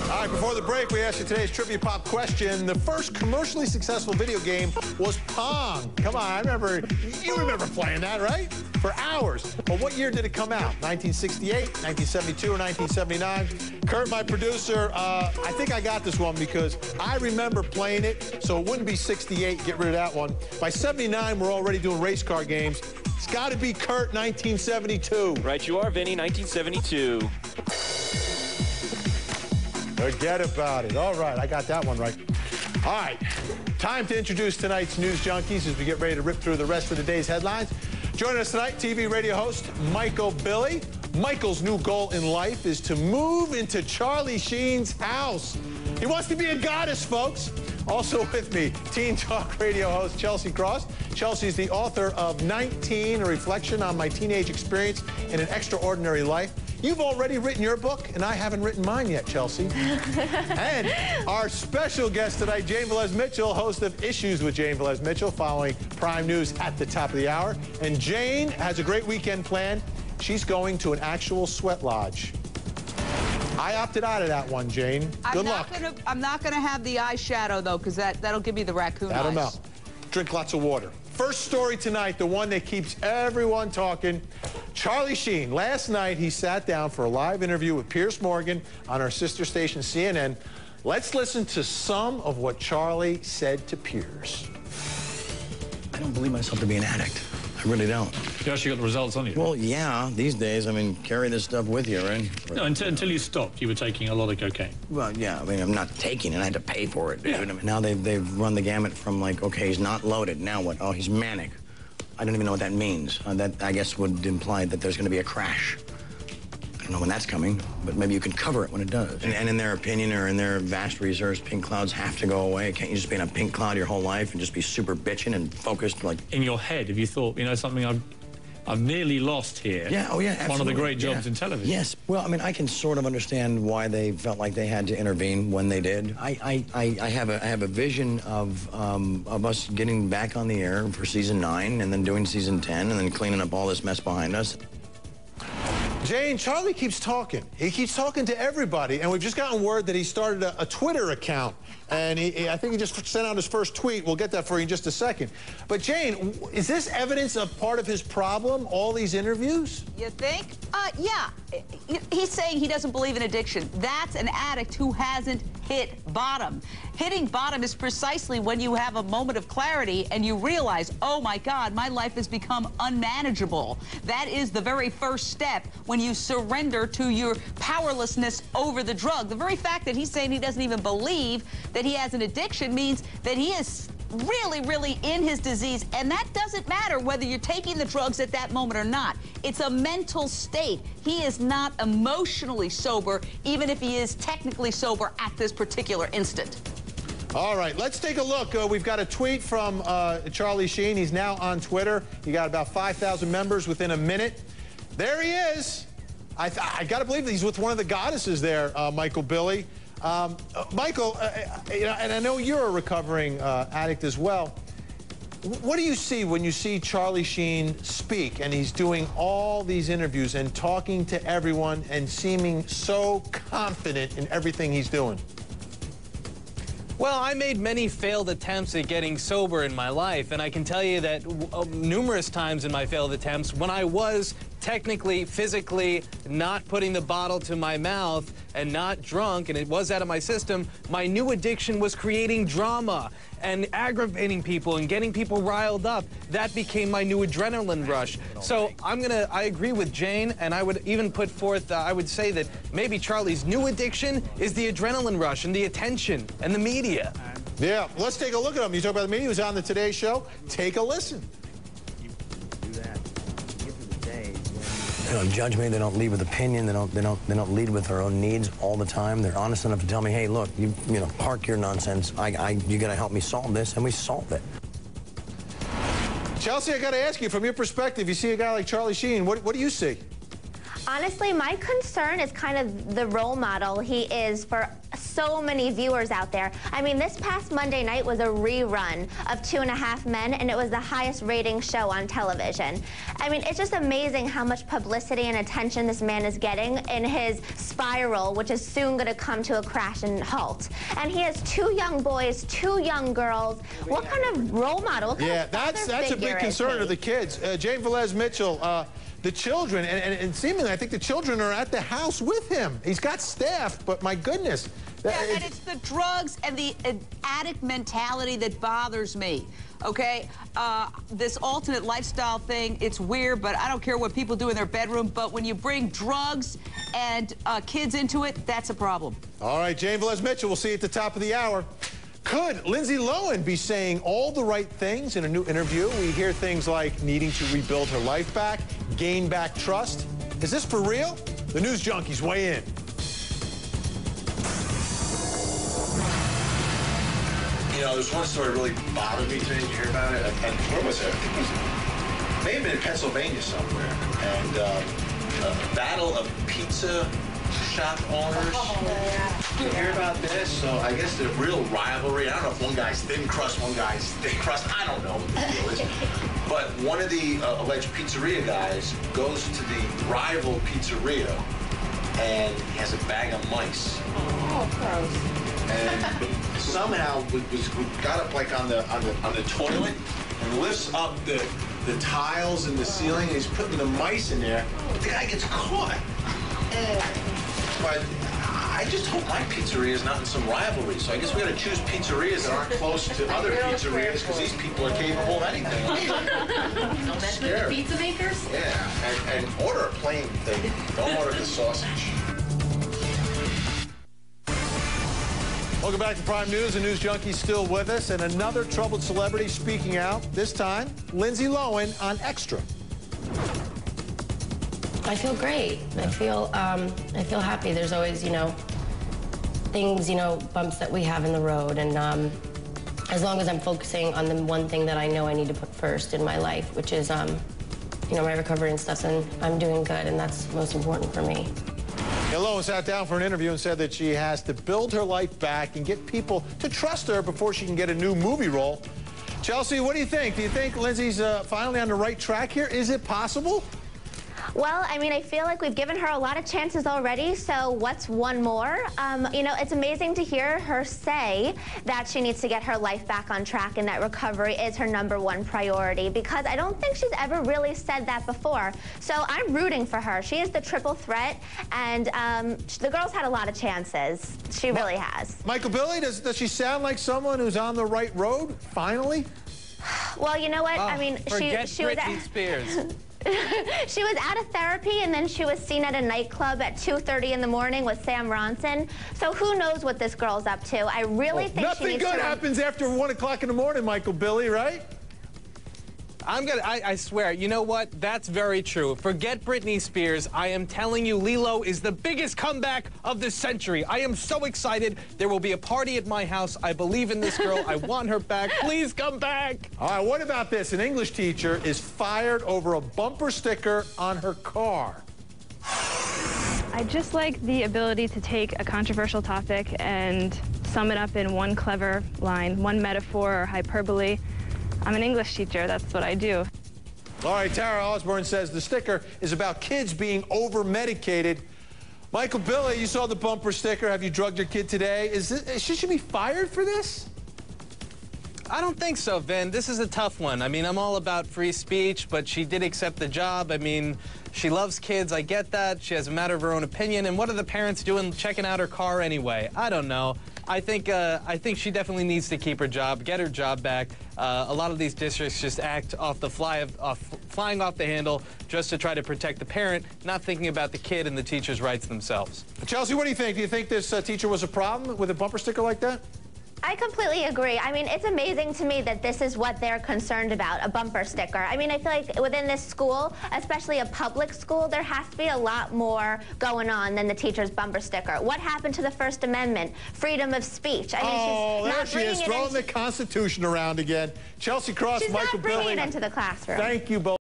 All right, before the break, we asked you today's trivia pop question. The first commercially successful video game was Pong. Come on, you remember playing that, right? For hours. Well, what year did it come out? 1968, 1972, or 1979? Kurt, my producer, I think I got this one because I remember playing it, so it wouldn't be 68. Get rid of that one. By 79, we're already doing race car games. It's got to be Kurt, 1972. Right you are, Vinny, 1972. Forget about it. All right, I got that one right. All right, time to introduce tonight's news junkies as we get ready to rip through the rest of the day's headlines. Joining us tonight, TV radio host Michael Billy. Michael's new goal in life is to move into Charlie Sheen's house. He wants to be a goddess, folks. Also with me, Teen Talk radio host Chelsea Krost. Chelsea's the author of 19, a reflection on my teenage experience in an extraordinary life. You've already written your book, and I haven't written mine yet, Chelsea. And our special guest tonight, Jane Velez-Mitchell, host of Issues with Jane Velez-Mitchell, following Prime News at the top of the hour. And Jane has a great weekend planned. She's going to an actual sweat lodge. I opted out of that one, Jane. Good luck. I'm not gonna have the eyeshadow, though, because that'll give me the raccoon eyes. That'll melt. Drink lots of water. First story tonight, the one that keeps everyone talking. Charlie Sheen. Last night, he sat down for a live interview with Piers Morgan on our sister station, CNN. Let's listen to some of what Charlie said to Piers. I don't believe myself to be an addict. I really don't. You actually got the results on you? Well, yeah, these days, I mean, carry this stuff with you, right? No, until you stopped, you were taking a lot of cocaine. Well, yeah, I mean, I'm not taking it. I had to pay for it, dude. Yeah. I mean, now they've run the gamut from, like, okay, he's not loaded. Now what? Oh, he's manic. I don't even know what that means. That, I guess, would imply that there's going to be a crash. I don't know when that's coming, but maybe you can cover it when it does. And in their opinion, or in their vast research, pink clouds have to go away. Can't you just be in a pink cloud your whole life and just be super bitching and focused, like... In your head, have you thought, you know, something I've nearly lost here? Yeah, oh yeah, absolutely. One of the great jobs in television. Yes. Well, I mean, I can sort of understand why they felt like they had to intervene when they did. I have a vision of us getting back on the air for season 9 and then doing season 10 and then cleaning up all this mess behind us. Jane, Charlie keeps talking. He keeps talking to everybody, and we've just gotten word that he started a Twitter account, and I think he just sent out his first tweet. We'll get that for you in just a second. But Jane, is this evidence of part of his problem, all these interviews? You think? Yeah. He's saying he doesn't believe in addiction. That's an addict who hasn't hit bottom. Hitting bottom is precisely when you have a moment of clarity and you realize, oh my God, my life has become unmanageable. That is the very first step when you surrender to your powerlessness over the drug. The very fact that he's saying he doesn't even believe that he has an addiction means that he is really, really in his disease, and that doesn't matter whether you're taking the drugs at that moment or not. It's a mental state. He is not emotionally sober, even if he is technically sober at this particular instant. All right, let's take a look. We've got a tweet from Charlie Sheen. He's now on Twitter. He got about 5,000 members within a minute. There he is. I got to believe that he's with one of the goddesses there, Michael Billy. Michael, you know, and I know you're a recovering addict as well. What do you see when you see Charlie Sheen speak and he's doing all these interviews and talking to everyone and seeming so confident in everything he's doing? Well, I made many failed attempts at getting sober in my life, and I can tell you that numerous times in my failed attempts, when I was technically, physically not putting the bottle to my mouth and not drunk, and it was out of my system, my new addiction was creating drama and aggravating people and getting people riled up. That became my new adrenaline rush. So I agree with Jane, and I would even put forth, I would say that maybe Charlie's new addiction is the adrenaline rush and the attention and the media. Yeah, let's take a look at him. You talk about the media. He was on the Today Show. Take a listen. They don't judge me. They don't lead with opinion. They don't lead with their own needs all the time. They're honest enough to tell me, hey, look, you know, park your nonsense. You got to help me solve this, and we solve it. Chelsea, I got to ask you, from your perspective, you see a guy like Charlie Sheen. What do you see? Honestly, my concern is kind of the role model he is for so many viewers out there. I mean, this past Monday night was a rerun of 2.5 Men, and it was the highest rating show on television. I mean, it's just amazing how much publicity and attention this man is getting in his spiral, which is soon going to come to a crash and halt. And he has 2 young boys, 2 young girls. What kind of role model? What kind of that's a big concern of the kids. Jane Velez Mitchell, the children, and seemingly I think the children are at the house with him. He's got staff, but my goodness. Yeah, and it's the drugs and the addict mentality that bothers me, okay? This alternate lifestyle thing, it's weird, but I don't care what people do in their bedroom, but when you bring drugs and kids into it, that's a problem. All right, Jane Velez Mitchell, we'll see you at the top of the hour. Could Lindsay Lohan be saying all the right things in a new interview? We hear things like needing to rebuild her life back, gain back trust. Is this for real? The News Junkies weigh in. You know, there's one story that really bothered me today. Did you hear about it? Where was it? I think it was, may have been in Pennsylvania somewhere. And a battle of pizza shop owners. Did you hear about this? So I guess the real rivalry, I don't know if one guy's thin crust, one guy's thick crust. I don't know what the deal is. But one of the alleged pizzeria guys goes to the rival pizzeria and he has a bag of mice. Oh, gross. And somehow we got up like on the toilet and lifts up the tiles in the ceiling and he's putting the mice in there. But the guy gets caught. But I just hope my pizzeria is not in some rivalry. So I guess we got to choose pizzerias that aren't close to other pizzerias because these people are capable of anything. Don't mess with the pizza makers? Yeah, and order a plain thing. Don't order the sausage. Welcome back to Prime News. The News Junkies still with us, and another troubled celebrity speaking out. This time, Lindsay Lohan on Extra. I feel great. I feel happy. There's always, things, bumps that we have in the road, and as long as I'm focusing on the one thing that I know I need to put first in my life, which is, my recovery and stuff, and I'm doing good, and that's most important for me. Lohan sat down for an interview and said that she has to build her life back and get people to trust her before she can get a new movie role. Chelsea, what do you think? Do you think Lindsay's finally on the right track here? Is it possible? Well, I mean, I feel like we've given her a lot of chances already, so what's one more? It's amazing to hear her say that she needs to get her life back on track and that recovery is her #1 priority, because I don't think she's ever really said that before. So I'm rooting for her. She is the triple threat, and the girl's had a lot of chances. She really has. Michael Billy, does she sound like someone who's on the right road, finally? Well, you know what? I mean, she was Britney Spears. She was out of therapy, and then she was seen at a nightclub at 2:30 in the morning with Sam Ronson. So who knows what this girl's up to? I really think she needs to... Nothing good happens after 1 o'clock in the morning, Michael Billy, right? I swear, you know what? That's very true. Forget Britney Spears. I am telling you, Lilo is the biggest comeback of the century. I am so excited. There will be a party at my house. I believe in this girl. I want her back. Please come back. All right, what about this? An English teacher is fired over a bumper sticker on her car. I just like the ability to take a controversial topic and sum it up in one clever line, one metaphor or hyperbole. I'm an English teacher. That's what I do. All right, Tara Osborne says the sticker is about kids being over-medicated. Michael Billy, you saw the bumper sticker. Have you drugged your kid today? She should be fired for this? I don't think so, Vin. This is a tough one. I mean, I'm all about free speech, but she did accept the job. I mean, she loves kids. I get that. She has a matter of her own opinion. And what are the parents doing checking out her car anyway? I don't know. I think she definitely needs to keep her job, get her job back. A lot of these districts just act off the flying off the handle just to try to protect the parent, not thinking about the kid and the teacher's rights themselves. Chelsea, what do you think? Do you think this teacher was a problem with a bumper sticker like that? I completely agree. I mean, it's amazing to me that this is what they're concerned about, a bumper sticker. I mean, I feel like within this school, especially a public school, there has to be a lot more going on than the teacher's bumper sticker. What happened to the First Amendment? Freedom of speech. I mean, there she is, throwing the Constitution around again. Chelsea Krost, Michael Billy. She's not bringing it into the classroom. Thank you both.